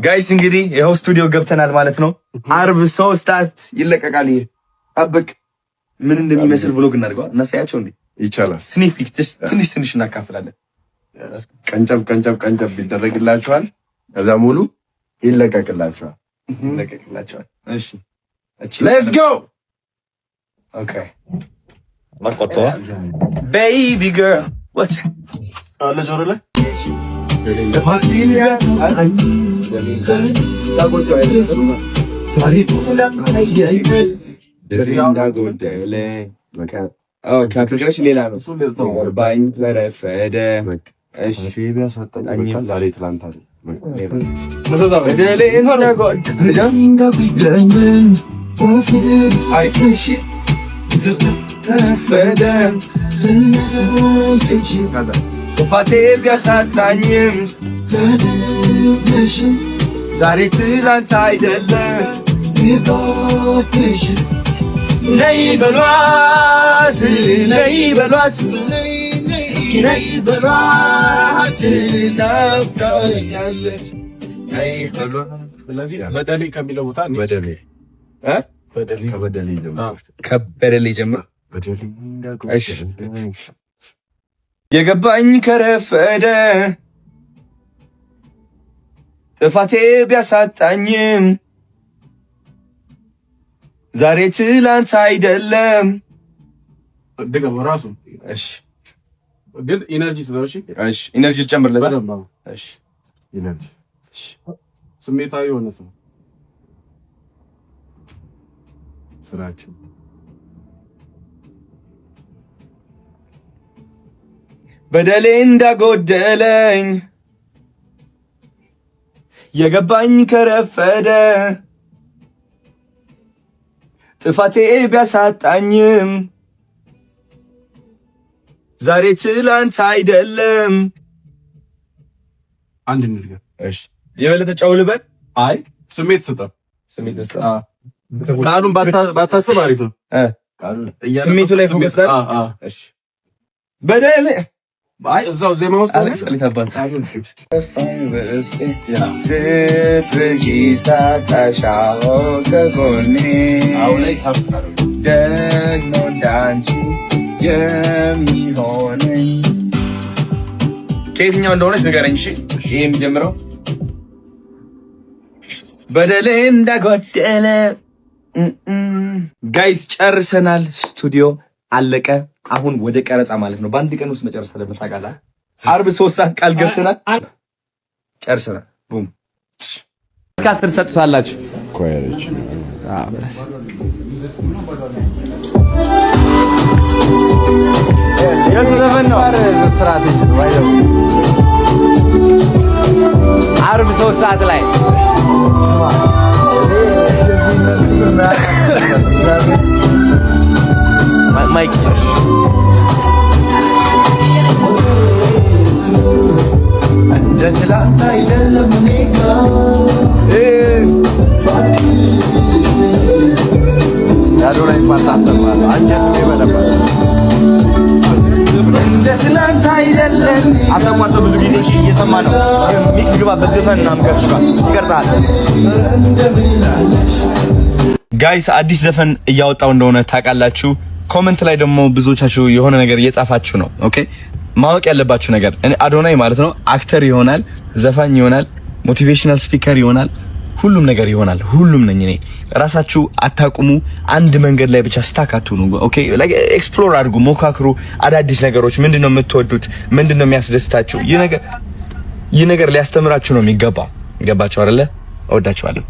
ጋይስ እንግዲህ ይሄው ስቱዲዮ ገብተናል ማለት ነው። አርብ 3 ሰዓት ይለቀቃል። ይሄ ጠብቅ ምን እንደሚመስል ብሎግ እናድርገው እናሳያቸው እንዴ ይቻላል። ስኒክ ፒክ ትንሽ እናካፍላለን። ቀንጨብ ይደረግላችኋል። ከዛ ሙሉ ይለቀቅላችኋል። እሺ ሌትስ ጎ ኦኬ ማቆቶ ቤቢ ገርል what አለ ጆሮለ ፋቲሊያ ካፍሪካሽ ሌላ ነው። ባኝ ተረፈደ እሺ ቢያሳጣኝ ዛሬ ትላንት አይደል ጥፋቴ ቢያሳጣኝም ዛሬ ትላንት አይደለም። ነይ በሏት ነይ በሏት እስኪ ነይ በሏት ናፍቃኛለች ነይ በሏት። ስለዚህ በደሌ ከሚለው ቦታ በደሌ ከበደሌ ጀምሮ እሺ የገባኝ ከረፈደ ጥፋቴ ቢያሳጣኝም ዛሬ ትላንት አይደለም። ደገም ራሱ እሺ ግን ኢነርጂ ስለሆነ እሺ ኢነርጂ ጨምርለት። እሺ ኢነርጂ ስሜታዊ ሆነ ሰው ስራችን በደሌ እንዳጎደለኝ የገባኝ ከረፈደ ጥፋቴ ቢያሳጣኝም ዛሬ ትላንት አይደለም። አንድ ነገር እሺ የበለጠ ጫው ልበል። አይ ስሜት ስጠው። ስሜት ስጠው። ቃሉን ባታስብ አሪፍ ነው። ስሜቱ ላይ ፎከስ አድርግ። እሺ በደሌ አይ እዛው ዜማ ውስጥ አለኝ ታባን ስትርጊሳ ታሻው ከጎኔ ደግሞ እንዳንቺ የሚሆነኝ ከየትኛው እንደሆነች ንገረኝ። እሺ ይሄ የሚጀምረው በደሌ እንዳጎደለ ጋይስ ጨርሰናል። ስቱዲዮ አለቀ። አሁን ወደ ቀረጻ ማለት ነው። በአንድ ቀን ውስጥ መጨረስ አለበት። ታውቃለህ። አርብ 3 ሰዓት ቃል ገብተናል። ጨርሰናል። ቡም እስከ 10 ሰጥቷላችሁ። ኮይረች የሱ ዘፈን ነው። ስትራቴጂ ነው። አርብ 3 ሰዓት ላይ ማይክ እንደ ትላንት አይደለም ኔጋ ያዶላይ ማታሰማል አንጀት ይበለባል። እንደ ትላንት አይደለም አታቋርጦ ብዙ ጊዜ እየሰማ ነው። ሚክስ ግባበት ዘፈን እና ምከሱ ጋር ይቀርጻል። ጋይስ አዲስ ዘፈን እያወጣው እንደሆነ ታውቃላችሁ። ኮሜንት ላይ ደግሞ ብዙዎቻችሁ የሆነ ነገር እየጻፋችሁ ነው። ኦኬ ማወቅ ያለባችሁ ነገር አዶናይ ማለት ነው አክተር ይሆናል፣ ዘፋኝ ይሆናል፣ ሞቲቬሽናል ስፒከር ይሆናል፣ ሁሉም ነገር ይሆናል። ሁሉም ነኝ እኔ። ራሳችሁ አታቁሙ። አንድ መንገድ ላይ ብቻ ስታክ አትሁኑ። ኦኬ ላይክ ኤክስፕሎር አድርጉ፣ ሞካክሩ። አዳዲስ ነገሮች ምንድነው የምትወዱት? ምንድነው የሚያስደስታችሁ? ይህ ነገር ሊያስተምራችሁ ነው የሚገባ። ገባችሁ አይደለ? እወዳችኋለሁ።